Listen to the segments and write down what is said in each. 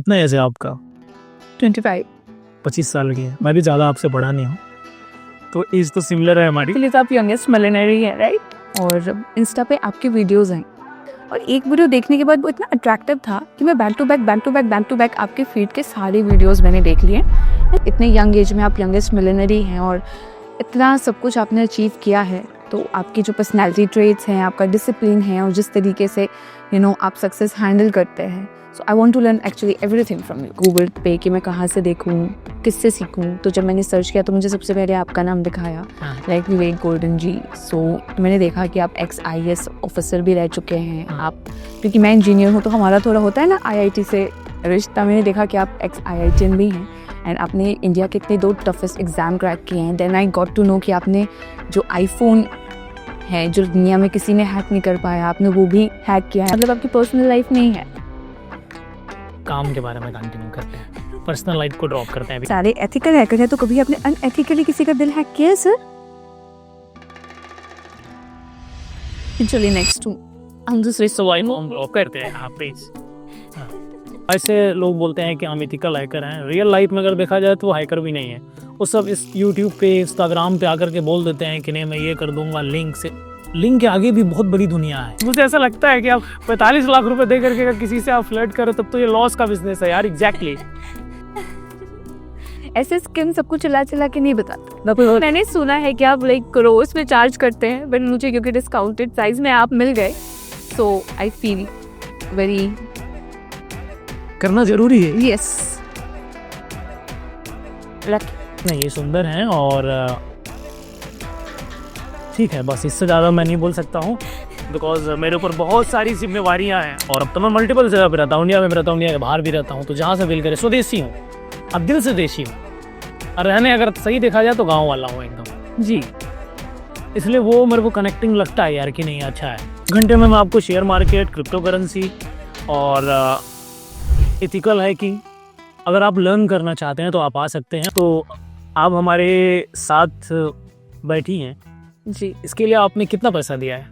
कितना एज है आपका? 25। 25 साल की है। मैं भी ज़्यादा आपसे बड़ा नहीं हूँ, तो एज तो सिमिलर है हमारी। इसलिए तो आप यंगेस्ट मिलेनरी है, राइट? और इंस्टा पे आपके वीडियोस हैं और एक वीडियो देखने के बाद वो इतना अट्रैक्टिव था कि मैं बैक टू बैक आपके फीड के सारे वीडियोस मैंने देख लिए। इतने यंग एज में आप यंगेस्ट मिलेनरी हैं और इतना सब कुछ आपने अचीव किया है, तो आपकी जो पर्सनैलिटी ट्रेट्स हैं, आपका डिसिप्लिन है और जिस तरीके से आप सक्सेस हैंडल करते हैं, so I want to learn actually everything from you. Google पे कि मैं कहाँ से देखूँ, किससे सीखूँ, तो जब मैंने सर्च किया तो मुझे सबसे पहले आपका नाम दिखाया, लाइक विवेक गोल्डन जी। सो मैंने देखा कि आप XIS ऑफिसर भी रह चुके हैं आप, क्योंकि मैं इंजीनियर हूँ तो हमारा थोड़ा होता है ना IIT से रिश्ता। मैंने देखा कि आप ex-IITian भी हैं एंड आपने इंडिया के इतने 2 टफेस्ट एग्ज़ाम क्रैक किए हैं। Then I got to know कि आपने जो iPhone है जो दुनिया में किसी ने हैक नहीं कर पाया, आपने वो भी हैक किया है। मतलब आपकी पर्सनल लाइफ नहीं है। काम के बारे में कंटिन्यू करते हैं, पर्सनल लाइफ को ड्रॉप करते हैं अभी। सारे एथिकल हैकर हैं, तो कभी आपने अनएथिकली किसी का दिल हैक किया है सर? चलिए नेक्स्ट हम दूसरे सवाल हम ड्रॉप करते हैं आप प्लीज। ऐसे लोग बोलते हैं कि हम एथिकल हैकर हैं, रियल लाइफ में अगर देखा जाए तो वो हैकर भी नहीं है। वो सब इस यूट्यूब पे, इंस्टाग्राम पे आकर के बोल देते हैं कि नहीं मैं ये कर दूंगा, लिंक से। लिंक के आगे भी बहुत बड़ी दुनिया है। मुझे ऐसा लगता है कि आप 45 लाख रुपए दे करके अगर किसी से आप फ्लर्ट करो तब तो ये लॉस का बिजनेस है यार। एग्जैक्टली ऐसे स्किम सबको चला के नहीं बताता। मैंने सुना है कि आप लाइक करोड़ में चार्ज करते हैं, बट मुझे क्योंकि डिस्काउंटेड प्राइस में आप मिल गए, सो आई फील वेरी करना जरूरी है। यस नहीं, ये सुंदर है और ठीक है, बस इससे ज़्यादा मैं नहीं बोल सकता हूँ बिकॉज मेरे ऊपर बहुत सारी जिम्मेवारियाँ हैं और अब तो मैं मल्टीपल जगह पे रहता हूँ। इंडिया में रहता हूँ, इंडिया के बाहर भी रहता हूँ, तो जहाँ से दिल करे स्वदेशी हूँ, अब दिल से देशी हूँ। और रहने अगर सही देखा जाए तो गाँव वाला हूँ एकदम जी। इसलिए वो मेरे को कनेक्टिंग लगता है यार कि नहीं अच्छा है। घंटे में मैं आपको शेयर मार्केट, क्रिप्टो करेंसी और एथिकल है कि अगर आप लर्न करना चाहते हैं तो आप आ सकते हैं। तो आप हमारे साथ बैठी हैं जी। इसके लिए आपने कितना पैसा दिया है?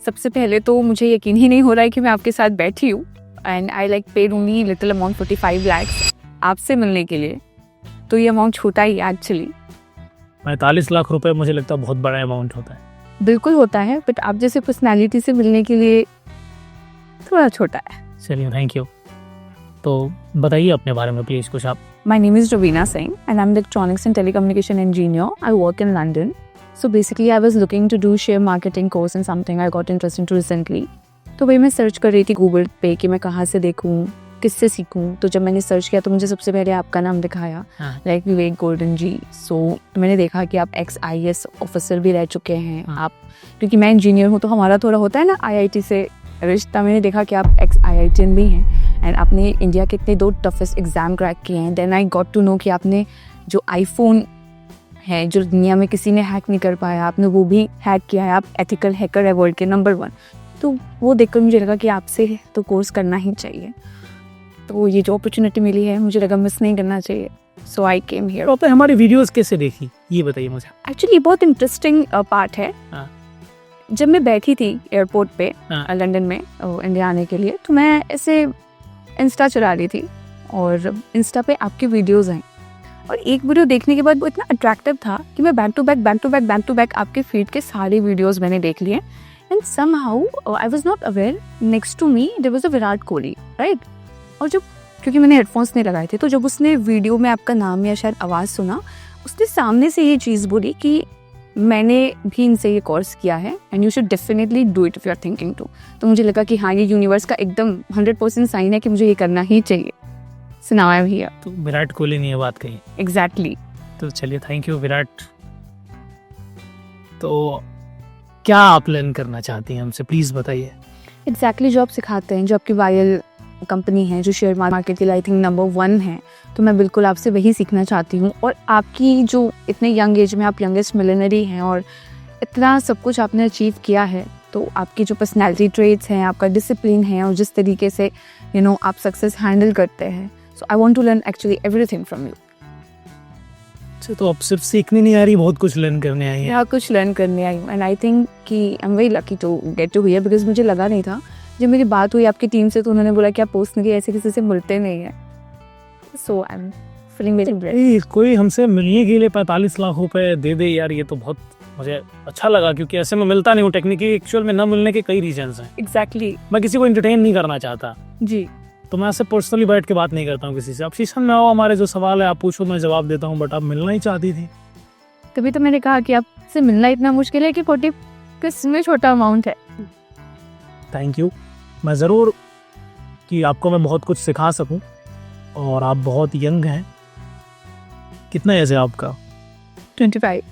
सबसे पहले तो मुझे यकीन ही नहीं हो रहा है कि मैं आपके साथ बैठी हूँ and I like paid only little amount 45 lakhs आपसे मिलने के लिए, तो ये अमाउंट छोटा ही एक्चुअली। 45 लाख रुपए मुझे लगता है बहुत बड़ा अमाउंट होता है। बिल्कुल होता है, बट आप जैसे पर्सनैलिटी से मिलने के लिए थोड़ा छोटा है। चलिए थैंक यू। तो बताइए अपने बारे में प्लीज़ कुछ आप। My name is Ravina Singh and I'm an electronics and telecommunication engineer. I work in London. So basically I was looking to do share marketing course and something I got interested into recently. तो वही मैं search कर रही थी Google पे कि मैं कहाँ से देखूँ, किससे सीखूँ। तो जब मैंने सर्च किया तो मुझे सबसे पहले आपका नाम दिखाया, लाइक विवेक गोल्डन जी। सो मैंने देखा कि आप XIS ऑफिसर भी रह चुके हैं आप, क्योंकि मैं इंजीनियर हूँ तो हमारा थोड़ा होता है ना IIT से रिश्ता। मैंने देखा कि आप ex-IITian भी हैं एंड आपने इंडिया के इतने 2 टफेस्ट एग्ज़ाम क्रैक किए हैं। Then I got to know कि आपने जो iPhone है जो दुनिया में किसी ने हैक नहीं कर पाया, आपने वो भी हैक किया है। आप एथिकल हैकर है वर्ल्ड के नंबर 1। तो वो देखकर मुझे लगा कि आपसे तो कोर्स करना ही चाहिए। तो ये जो अपॉर्चुनिटी मिली है मुझे लगा मिस नहीं करना चाहिए, सो आई केम हियर। तो आपने हमारी वीडियोस कैसे देखी ये बताइए मुझे। एक्चुअली ये बहुत इंटरेस्टिंग पार्ट है। जब मैं बैठी थी एयरपोर्ट पे लंदन में इंडिया आने के लिए, तो मैं ऐसे इंस्टा चला रही थी और इंस्टा पे आपके वीडियोस हैं और एक वीडियो देखने के बाद वो इतना अट्रैक्टिव था कि मैं बैक टू बैक आपके फीड के सारे वीडियोस मैंने देख लिए and somehow I was not aware next to me there was a Virat Kohli, right. और जब क्योंकि मैंने हेडफोन्स नहीं लगाए थे, तो जब उसने वीडियो में आपका नाम या शायद आवाज़ सुना, उसने सामने से ये चीज़ बोली कि मैंने भी इनसे ये कोर्स किया है and you should definitely do it if you are thinking to. तो मुझे लगा कि हाँ, ये यूनिवर्स का एकदम 100% साइन है कि मुझे ये करना ही चाहिए। सुनाया भैया। तो विराट कोहली ने ये बात कही। एग्जैक्टली। तो चलिए थैंक यू विराट। तो क्या आप लर्न करना चाहती हैं हमसे, प्लीज़ बताइए। एग्जैक्टली जो आप सिखाते हैं, जो आपकी वायरल कंपनी है जो शेयर मार्केट की आई थिंक नंबर 1 है, तो मैं बिल्कुल आपसे वही सीखना चाहती हूँ। और आपकी जो इतने यंग एज में आप यंगेस्ट मिलेनरी हैं और इतना सब कुछ आपने अचीव किया है, तो आपकी जो पर्सनैलिटी ट्रेट्स हैं, आपका डिसिप्लिन है और जिस तरीके से आप सक्सेस हैंडल करते हैं, so I want to learn actually everything from you. अच्छा, तो अब सिर्फ सीखने नहीं आ रही, बहुत कुछ लर्न करने आई है। हाँ, कुछ लर्न करने आई हूँ एंड आई थिंक कि I am very lucky to get to here, because मुझे लगा नहीं था। जब मेरी बात हुई आपकी टीम से तो उन्होंने बोला कि आप पर्सनली ऐसे किसी से मिलते नहीं हैं, so I am feeling very impressed. ए, कोई हमसे मिलने के लिए 45 लाख रुपए दे दे यार, ये तो बहुत मुझे अच्छा लगा, क्योंकि ऐसे में मिलता नहीं हूँ। टेक्निकली एक्चुअल में न मिलने के कई रीजंस हैं। एग्जैक्टली मैं किसी को एंटरटेन नहीं करना चाहता, जी। तो मैं ऐसे पर्सनली बैठ के बात नहीं करता हूँ किसी से। अब शीशन में आओ, हमारे जो सवाल है आप पूछो, मैं जवाब देता हूँ, बट आप मिलना ही चाहती थी। तभी तो मैंने कहा कि आपसे मिलना इतना मुश्किल है कि 40 किसमें छोटा अमाउंट है। Thank you. मैं ज़रूर कि आपको मैं बहुत कुछ सिखा सकूं, और आप बहुत यंग हैं। कितना एज है आपका? 25।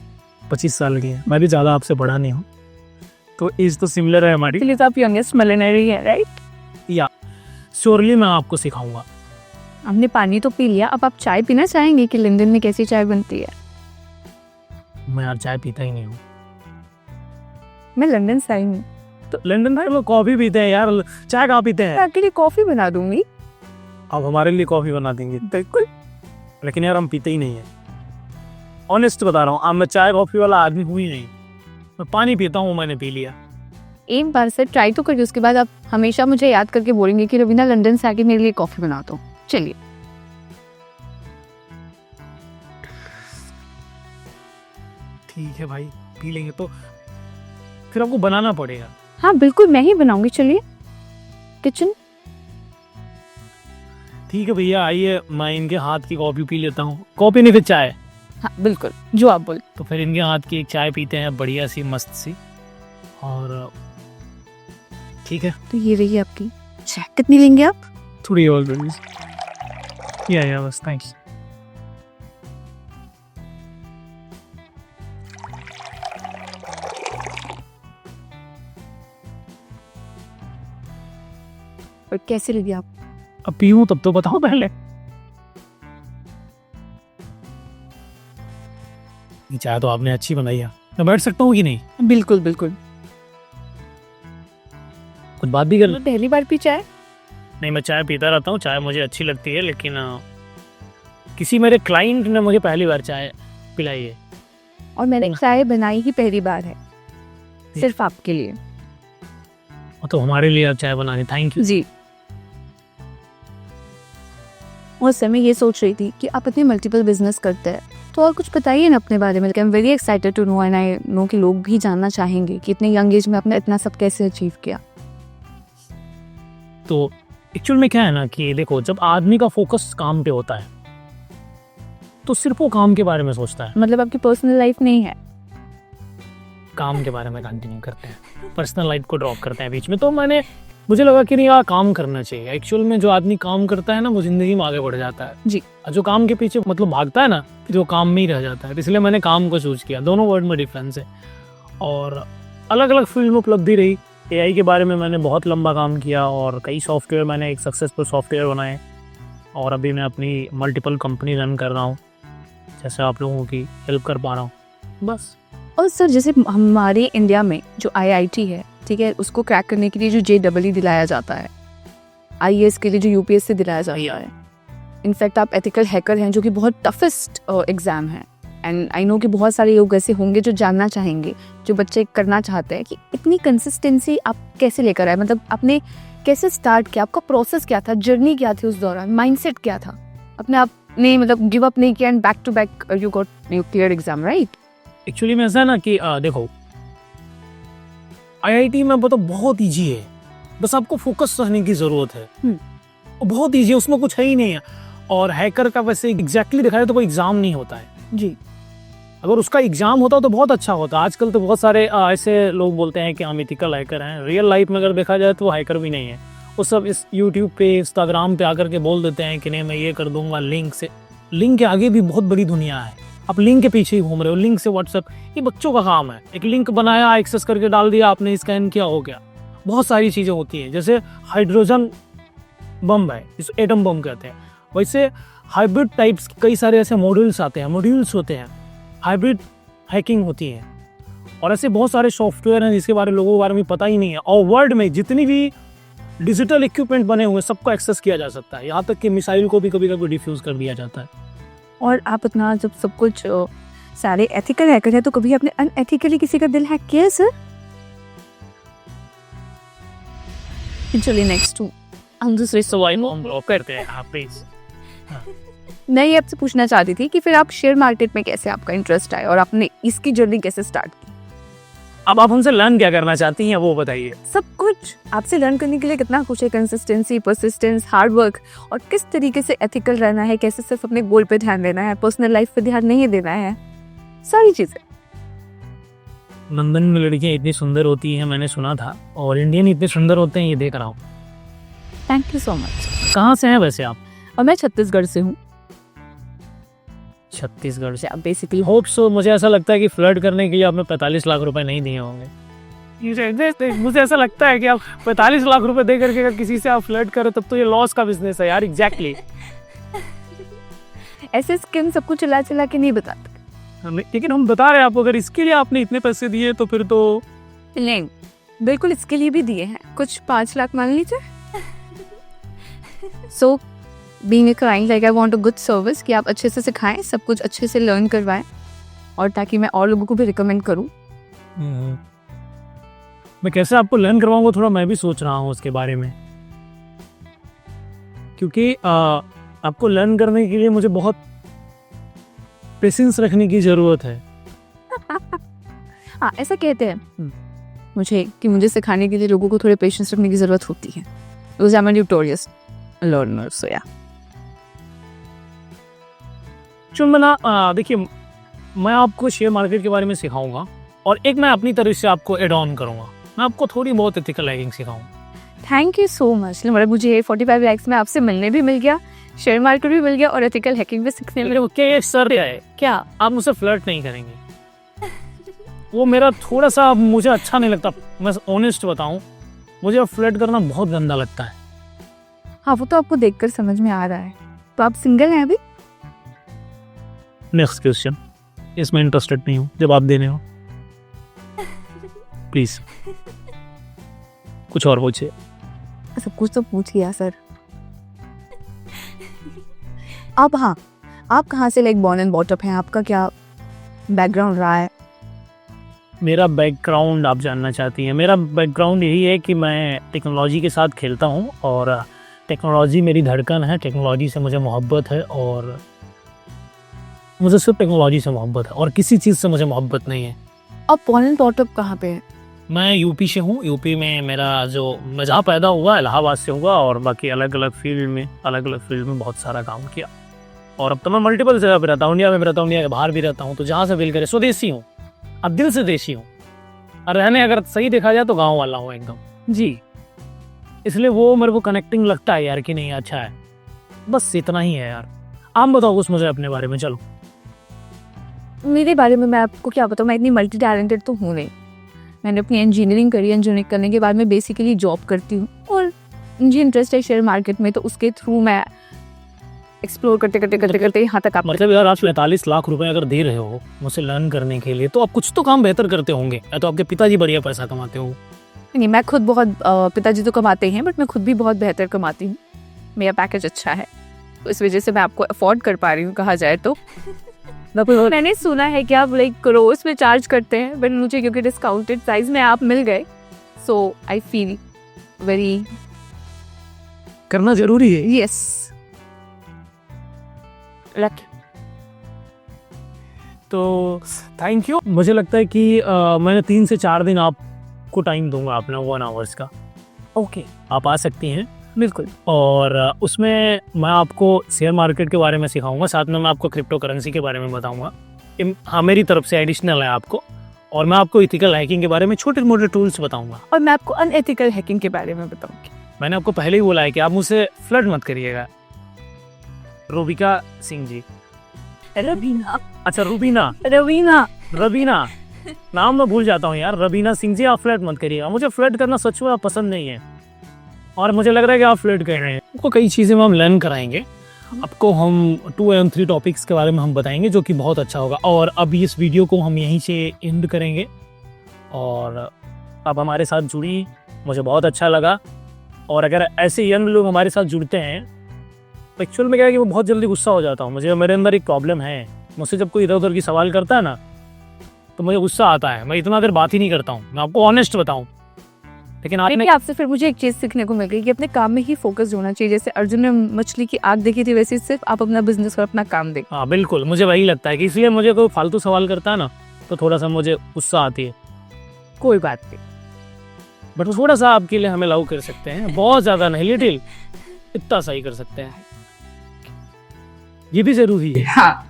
25 साल की है। मैं भी ज़्यादा आपसे बड़ा नहीं हूँ, तो एज तो सिमिलर है हमारी। इसलिए तो आप यंगेस्ट मिलियनेयर है, राइट? या श्योरली मैं आपको सिखाऊंगा। हमने पानी तो पी लिया, अब आप चाय पीना चाहेंगे कि लंदन में कैसी चाय बनती है? मैं यार चाय पीता ही नहीं हूँ। मैं लंदन से आई हूँ, तो लंदन में लोग कॉफ़ी पीते हैं यार, चाय कहाँ पीते मैं हैं? आपके लिए कॉफी बना दूंगी। आप हमारे लिए कॉफ़ी बना देंगे? बिल्कुल। लेकिन यार हम पीते ही नहीं है। ऑनेस्ट बता रहा हूँ, अब मैं चाय कॉफ़ी वाला आदमी हूँ ही नहीं। मैं पानी पीता हूँ, मैंने पी लिया। एक बार से ट्राई तो करिए, उसके बाद आप हमेशा मुझे याद करके बोलेंगे कि रवीना लंदन से आके मेरे लिए कॉफी बना दो। चलिए। ठीक है भाई, पी लेंगे। तो फिर आपको बनाना पड़ेगा। हाँ बिल्कुल, मैं ही बनाऊंगी। चलिए किचन। ठीक है भैया, आइए, मैं इनके हाथ की कॉफ़ी पी लेता हूँ। कॉफ़ी नहीं, फिर चाय। हाँ बिल्कुल, जो आप बोल। तो फिर इनके हाथ की एक चाय पीते हैं, बढ़िया सी, मस्त सी। और ठीक है, तो ये रही आपकी चाय। कितनी लेंगे आप? थोड़ी और प्लीज। या बस, थैंक्स। और कैसे लगी आप? अब पीऊँ तब तो बताओ पहले। ये चाय तो आपने अच्छी बनाई है। मैं बैठ सकता हूँ कि नहीं? बिल्कुल बिल्कुल। कुछ बात भी कर ले। पहली बार पी चाय? नहीं, मैं चाय पीता रहता हूँ, चाय मुझे अच्छी लगती है, लेकिन किसी मेरे क्लाइंट ने मुझे पहली बार चाय पिलाई है। और मैंने चाय बनाई ही पहली बार है, सिर्फ आपके लिए। तो हमारे लिए आप चाय बनानी। थैंक यू जी। और समय ये सोच रही थी कि आप अपने मल्टीपल बिजनेस करते हैं, तो और कुछ बताइए ना अपने बारे में। I am very excited to know, and I know कि लोग भी जानना चाहेंगे कि इतने यंग एज में आपने इतना सब कैसे अचीव किया। तो एक्चुअल में क्या है ना कि देखो, जब आदमी का फोकस काम पे होता है तो सिर्फ वो काम के बारे में सोचता है। मतलब आपकी पर्सनल लाइफ नहीं है? काम के बारे में कंटिन्यू करते हैं, पर्सनल लाइफ को ड्रॉप करते हैं बीच में। तो मुझे लगा कि नहीं यार, काम करना चाहिए। एक्चुअल में जो आदमी काम करता है ना, वो जिंदगी में आगे बढ़ जाता है जी। और जो काम के पीछे मतलब भागता है ना, फिर वो काम में ही रह जाता है। तो इसलिए मैंने काम को चूज किया। दोनों वर्ड में डिफरेंस है, और अलग अलग फील्ड में उपलब्धि रही। एआई के बारे में मैंने बहुत लंबा काम किया, और कई सॉफ्टवेयर मैंने एक सक्सेसफुल सॉफ्टवेयर बनाए, और अभी मैं अपनी मल्टीपल कंपनी रन कर रहा हूँ, जैसे आप लोगों की हेल्प कर पा रहा हूँ, बस। और सर, जैसे हमारे इंडिया में जो आईआईटी है, ठीक है, उसको क्रैक करने के लिए जो JEE दिलाया जाता है, IAS के लिए जो UPSC दिलाया जाता है, इनफैक्ट आप एथिकल हैकर हैं, जो कि बहुत टफेस्ट एग्जाम है। एंड आई नो कि बहुत सारे लोग ऐसे होंगे जो जानना चाहेंगे, जो बच्चे करना चाहते हैं, कि इतनी कंसिस्टेंसी आप कैसे लेकर आए। मतलब आपने कैसे स्टार्ट किया, आपका प्रोसेस क्या था, जर्नी क्या थी उस दौरान, माइंडसेट क्या था? अपने आप ने मतलब गिव अप नहीं किया and back to back you got clear exam, right? Actually में ऐसा है ना कि देखो, IIT में बहुत ईजी है, बस आपको फोकस रहने की जरूरत है। वो बहुत ईजी है, उसमें कुछ है ही नहीं है। और हैकर का वैसे एग्जैक्टली देखा जाए तो कोई एग्जाम नहीं होता है जी। अगर उसका एग्जाम होता तो बहुत अच्छा होता। आजकल तो बहुत सारे ऐसे लोग बोलते हैं कि हम एथिकल हैकर हैं। रियल लाइफ में अगर देखा जाए तो वो हैकर भी नहीं है। वो सब इस यूट्यूब पे, इंस्टाग्राम पे आकर के बोल देते हैं कि नहीं मैं ये कर दूंगा लिंक से। लिंक के आगे भी बहुत बड़ी दुनिया है। आप लिंक के पीछे ही घूम रहे हो। लिंक से व्हाट्सएप, ये बच्चों का काम है। एक लिंक बनाया, एक्सेस करके डाल दिया आपने, स्कैन किया, हो गया। बहुत सारी चीज़ें होती हैं। जैसे हाइड्रोजन बम है, जिसको एटम बम कहते हैं, वैसे हाइब्रिड टाइप्स कई सारे ऐसे मॉड्यूल्स आते हैं, मॉड्यूल्स होते हैं, हाइब्रिड हैकिंग होती है। और ऐसे बहुत सारे सॉफ्टवेयर हैं जिसके बारे में लोगों के बारे में पता ही नहीं है। और वर्ल्ड में जितनी भी डिजिटल इक्विपमेंट बने हुए हैं, सबको एक्सेस किया जा सकता है। यहाँ तक कि मिसाइल को भी कभी कभी डिफ्यूज कर दिया जाता है। और आप इतना जब सब कुछ सारे एथिकल हैकर है, तो कभी आपने अनएथिकली किसी का दिल हैक किया सर? चलिए नेक्स्ट हम दूसरे सवाल हम ब्लॉक करते हैं। हाँ प्लीज। मैं ये आपसे पूछना चाहती थी कि फिर आप शेयर मार्केट में कैसे आपका इंटरेस्ट आया और आपने इसकी जर्नी कैसे स्टार्ट की? अब आप हमसे लर्न क्या करना चाहती हैं वो बताइए। सब कुछ आपसे लर्न करने के लिए कितना कुछ है, कंसिस्टेंसी, परसिस्टेंस, हार्ड वर्क, और किस तरीके से एथिकल रहना है, कैसे सिर्फ अपने गोल पे ध्यान देना है, पर्सनल लाइफ पे ध्यान नहीं देना है, सारी चीजें। लंदन में लड़कियां इतनी सुंदर होती हैं मैंने सुना था, और इंडियन इतने सुंदर होते हैं ये देख रहा हूँ। Thank you so much. कहाँ से हैं वैसे आप? और मैं छत्तीसगढ़ से हूँ। छत्तीसगढ़ से। आप बेसिकली होप सो। मुझे ऐसा लगता है कि फ्लर्ट करने के लिए आपने 45 लाख रुपए नहीं दिए होंगे। मुझे ऐसा लगता है कि आप 45 लाख रुपए दे करके अगर किसी से आप फ्लर्ट करो तब तो ये लॉस का बिजनेस है यार। एग्जैक्टली। ऐसे स्किम सबको चला चला के नहीं बताते। लेकिन हम बता रहे हैं आपको, अगर इसके लिए आपने इतने पैसे दिए तो फिर तो नहीं, बिल्कुल इसके लिए भी दिए हैं, कुछ 5 लाख मान लीजिए। So being a client, like I want a good service, कि आप अच्छे से सिखाएं, सब कुछ अच्छे से लर्न करवाएं, और ताकि मैं और लोगों को भी रिकमेंड करूं। मैं कैसे आपको लर्न करवाऊंगा, थोड़ा मैं भी सोच रहा हूँ उसके बारे में, क्योंकि आपको लर्न करने के लिए मुझे बहुत पेशेंस रखने की ज़रूरत है। हाँ, ऐसा कहते हैं मुझे सिखाने के लिए लोगों को थोड़े पेशेंस रखने की ज़रूरत होती है। Because I am a notorious learner, so yeah. चुनमना, देखिए मैं आपको शेयर मार्केट के बारे में सिखाऊंगा, और एक मैं अपनी तरफ से आपको एड ऑन करूंगा। मैं आपको थोड़ी बहुत एथिकल हैकिंग सिखाऊंगा। Thank you so much. मतलब मुझे 45 लैक्स में आपसे मिलने भी मिल गया, शेयर मार्केट भी मिल गया, और एथिकल हैकिंग भी सीखने मिल मेरे क्या सर है क्या? आप मुझसे फ्लर्ट नहीं करेंगे। वो मेरा थोड़ा सा मुझे अच्छा नहीं लगता। मैं ऑनेस्ट बताऊं, मुझे फ्लर्ट करना बहुत गंदा लगता है। हाँ, वो तो आपको देखकर समझ में आ रहा है। तो आप सिंगल हैं अभी? Next question. इसमें इंटरेस्टेड नहीं हूँ, जब आप देने हो प्लीज कुछ और पूछिए। सब कुछ तो पूछ लिया सर। अब हाँ, आप कहाँ से like born and bought up हैं? आपका क्या बैकग्राउंड रहा है? मेरा बैकग्राउंड आप जानना चाहती हैं? मेरा बैकग्राउंड यही है कि मैं टेक्नोलॉजी के साथ खेलता हूँ, और टेक्नोलॉजी मेरी धड़कन है। टेक्नोलॉजी से मुझे मोहब्बत है, और मुझे सिर्फ टेक्नोलॉजी से मोहब्बत है, और किसी चीज़ से मुझे मोहब्बत नहीं है। अब बॉर्न एंड बॉट अप कहाँ पे है? मैं यूपी से हूँ। यूपी में मैं जहाँ पैदा हुआ इलाहाबाद से हुआ, और बाकी अलग अलग फील्ड में बहुत सारा काम किया, और अब तो मैं मल्टीपल जगह पे रहता हूँ। इंडिया में रहता हूँ, इंडिया के बाहर भी रहता हूँ, तो जहाँ से दिल करे। स्वदेशी हूँ, अब दिल से देशी हूँ, और रहने अगर सही देखा जाए तो गाँव वाला हूँ एकदम जी। इसलिए वो मेरे को कनेक्टिंग लगता है यार कि नहीं अच्छा है। बस इतना ही है यार। आप बताओ कुछ मुझे अपने बारे में। चलो, मेरे बारे में मैं आपको क्या बताऊँ, मैं इतनी मल्टी टैलेंटेड तो हूँ नहीं। मैंने अपनी इंजीनियरिंग करी, इंजीनियरिंग करने के बाद मैं बेसिकली जॉब करती हूँ, और मुझे इंटरेस्ट है शेयर मार्केट में, तो उसके थ्रू मैं एक्सप्लोर करते यहाँ तक आप। मतलब यार आप 45 लाख रुपए अगर दे रहे हो मुझसे लर्न करने के लिए, तो आप कुछ तो काम बेहतर करते होंगे, या तो आपके पिताजी बढ़िया पैसा कमाते हो। नहीं, मैं खुद बहुत पिताजी तो कमाते हैं, बट मैं खुद भी बहुत बेहतर कमाती हूँ। मेरा पैकेज अच्छा है, तो इस वजह से मैं आपको अफोर्ड कर पा रही हूँ कहा जाए तो। मैंने सुना है कि आप लाइक करोड़ में चार्ज करते हैं, बट मुझे क्योंकि डिस्काउंटेड प्राइस में आप मिल गए, सो आई फील वेरी करना जरूरी है। Yes lucky. तो थैंक यू। मुझे लगता है कि मैंने 3 से 4 दिन आपको टाइम दूंगा अपना 1 आवर्स का। ओके, आप आ सकती हैं बिल्कुल। और उसमें मैं आपको शेयर मार्केट के बारे में सिखाऊंगा, साथ में मैं आपको क्रिप्टो करेंसी के बारे में बताऊंगा। हाँ, मेरी तरफ से एडिशनल है आपको, और मैं आपको इथिकल हैकिंग के बारे में छोटे मोटे टूल्स बताऊंगा, और मैं आपको अनएथिकल हैकिंग के बारे में बताऊंगी। मैंने आपको पहले ही बोला है कि आप मुझसे फ्लर्ट मत करिएगा। रूबिका सिंह जी। रवीना। अच्छा, रूबीना। रवीना नाम मैं भूल जाता हूँ यार। रवीना सिंह जी, आप फ्लर्ट मत करिएगा। मुझे फ्लर्ट करना सच में पसंद नहीं है, और मुझे लग रहा है कि आप फ्लर्ट कर रहे हैं। आपको कई चीज़ें में हम लर्न कराएंगे। आपको हम 2 एवं 3 टॉपिक्स के बारे में हम बताएंगे, जो कि बहुत अच्छा होगा। और अभी इस वीडियो को हम यहीं से एंड करेंगे, और आप हमारे साथ जुड़ी, मुझे बहुत अच्छा लगा। और अगर ऐसे यंग लोग हमारे साथ जुड़ते हैं, तो एक्चुअल में क्या है कि वो बहुत जल्दी गुस्सा हो जाता हूँ। मेरे अंदर एक प्रॉब्लम है, मुझसे जब कोई इधर उधर की सवाल करता है ना, तो मुझे गुस्सा आता है। मैं इतना देर बात ही नहीं करता हूँ, मैं आपको ऑनेस्ट बताऊँ। लेकिन आपने देखिए आपसे फिर मुझे एक चीज़ सीखने को मिल गई कि अपने काम में ही फोकस होना चाहिए। जैसे अर्जुन ने मछली की आग देखी थी, वैसे ही सिर्फ आप अपना बिजनेस और अपना काम देख। हाँ बिल्कुल, मुझे वही लगता है कि इसलिए मुझे कोई फालतू सवाल करता है ना तो थोड़ा सा मुझे गुस्सा आती है। कोई बात नहीं। बट थोड़ा सा आपके लिए हमें लव कर सकते हैं, बहुत ज़्यादा नहीं, लिटिल इतना सही कर सकते हैं, ये भी ज़रूरी है। हाँ।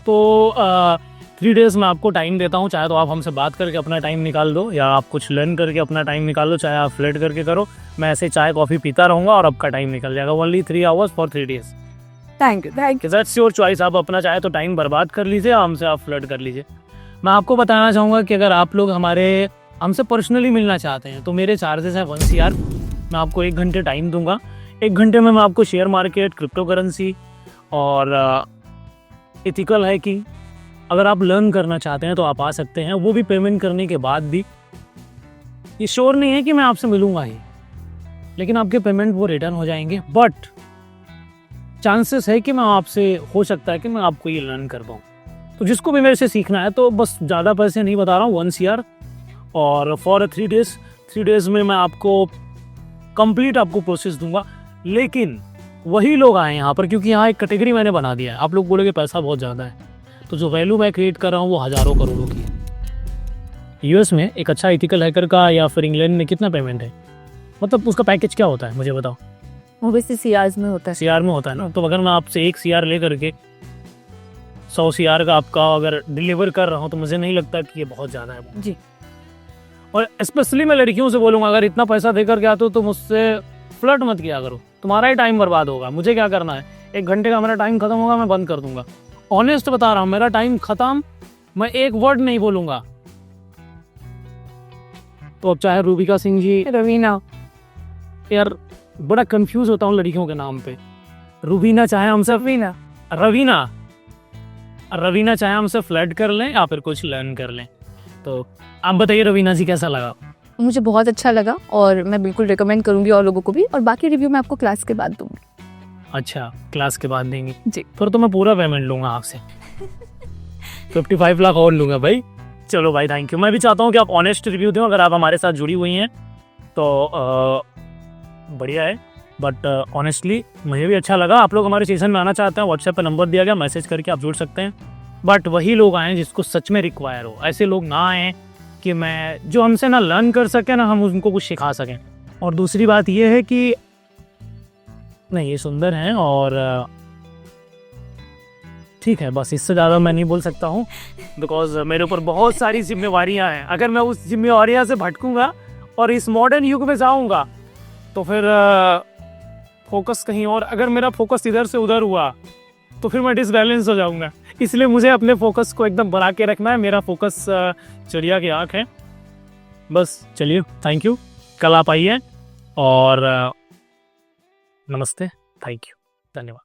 तो 3 डेज़ में आपको टाइम देता हूँ, चाहे तो आप हमसे बात करके अपना टाइम निकाल दो या आप कुछ लर्न करके अपना टाइम निकाल लो, चाहे आप फ्लर्ट करके करो। मैं ऐसे चाय कॉफ़ी पीता रहूँगा और आपका टाइम निकल जाएगा। Only 3 hours for 3 days. Thank you, thank you. That's your choice. आप अपना चाहे तो टाइम बर्बाद कर लीजिए, हमसे आप फ्लर्ट कर लीजिए। मैं आपको बताना चाहूँगा कि अगर आप लोग हमसे पर्सनली मिलना चाहते हैं तो मेरे चार्जेस हैं 1 CR। मैं आपको 1 घंटे टाइम दूंगा। 1 घंटे में मैं आपको शेयर मार्केट, क्रिप्टो करेंसी और एथिकल है कि अगर आप लर्न करना चाहते हैं तो आप आ सकते हैं, वो भी पेमेंट करने के बाद भी। ये श्योर नहीं है कि मैं आपसे मिलूंगा ही, लेकिन आपके पेमेंट वो रिटर्न हो जाएंगे। बट चांसेस है कि मैं आपसे, हो सकता है कि मैं आपको ये लर्न कर पाऊँ। तो जिसको भी मेरे से सीखना है तो बस ज़्यादा पैसे नहीं बता रहा हूँ, 1 CR और फॉर 3 डेज़। 3 डेज़ में मैं आपको कंप्लीट आपको प्रोसेस दूंगा। लेकिन वही लोग आए यहाँ पर, क्योंकि यहाँ एक कैटेगरी मैंने बना दिया है। आप लोग बोलोगे पैसा बहुत ज़्यादा है, तो जो वैल्यू मैं क्रिएट कर रहा हूँ वो हज़ारों करोड़ों की है। यूएस में एक अच्छा एथिकल हैकर का या फिर इंग्लैंड में कितना पेमेंट है, मतलब उसका पैकेज क्या होता है मुझे बताओ। वो वैसे CRs में होता है। CR में होता है ना। तो अगर मैं आपसे 1 CR ले करके 100 CR का आपका अगर डिलीवर कर रहा हूँ तो मुझे नहीं लगता कि ये बहुत ज़्यादा है जी। और स्पेशली मैं लड़कियों से बोलूँगा, अगर इतना पैसा दे करके आते हो तो मुझसे फ्लर्ट मत किया करो, तुम्हारा ही टाइम बर्बाद होगा। मुझे क्या करना है, 1 घंटे का मेरा टाइम खत्म होगा, मैं बंद कर दूंगा। ऑनेस्ट बता रहा हूँ, मेरा टाइम खत्म, मैं एक वर्ड नहीं बोलूँगा। तो अब चाहे रूबिका सिंह जी, रवीना, यार बड़ा कंफ्यूज होता हूँ लड़कियों के नाम पे। रूबीना चाहे हमसे, रवीना चाहे हमसे फ्लर्ट कर लें या फिर कुछ लर्न कर लें। तो आप बताइए रवीना जी कैसा लगा? मुझे बहुत अच्छा लगा और मैं बिल्कुल रिकमेंड करूंगी और लोगों को भी, और बाकी रिव्यू मैं आपको क्लास के बाद दूंगी। अच्छा, क्लास के बाद देंगे जी। फिर तो मैं पूरा पेमेंट लूँगा आपसे। 55 लाख और लूँगा भाई। चलो भाई, थैंक यू। मैं भी चाहता हूँ कि आप ऑनेस्ट रिव्यू दें अगर आप हमारे साथ जुड़ी हुई हैं तो बढ़िया है। बट ऑनेस्टली मुझे भी अच्छा लगा। आप लोग हमारे सेशन में आना चाहते हैं, व्हाट्सएप पे नंबर दिया गया, मैसेज करके आप जुड़ सकते हैं। बट वही लोग आएँ जिसको सच में रिक्वायर हो। ऐसे लोग ना आएँ कि मैं जो हमसे ना लर्न कर सकें ना हम उनको कुछ सिखा सकें। और दूसरी बात ये है कि नहीं, ये सुंदर हैं और ठीक है, बस इससे ज़्यादा मैं नहीं बोल सकता हूँ बिकॉज मेरे ऊपर बहुत सारी जिम्मेवारियाँ हैं। अगर मैं उस जिम्मेवारियाँ से भटकूँगा और इस मॉडर्न युग में जाऊँगा तो फिर फोकस कहीं और, अगर मेरा फोकस इधर से उधर हुआ तो फिर मैं डिसबैलेंस हो जाऊँगा। इसलिए मुझे अपने फोकस को एकदम बना के रखना है। मेरा फोकस चिड़िया की आँख है। बस चलिए, थैंक यू। कल आप आइए और नमस्ते, थैंक यू, धन्यवाद।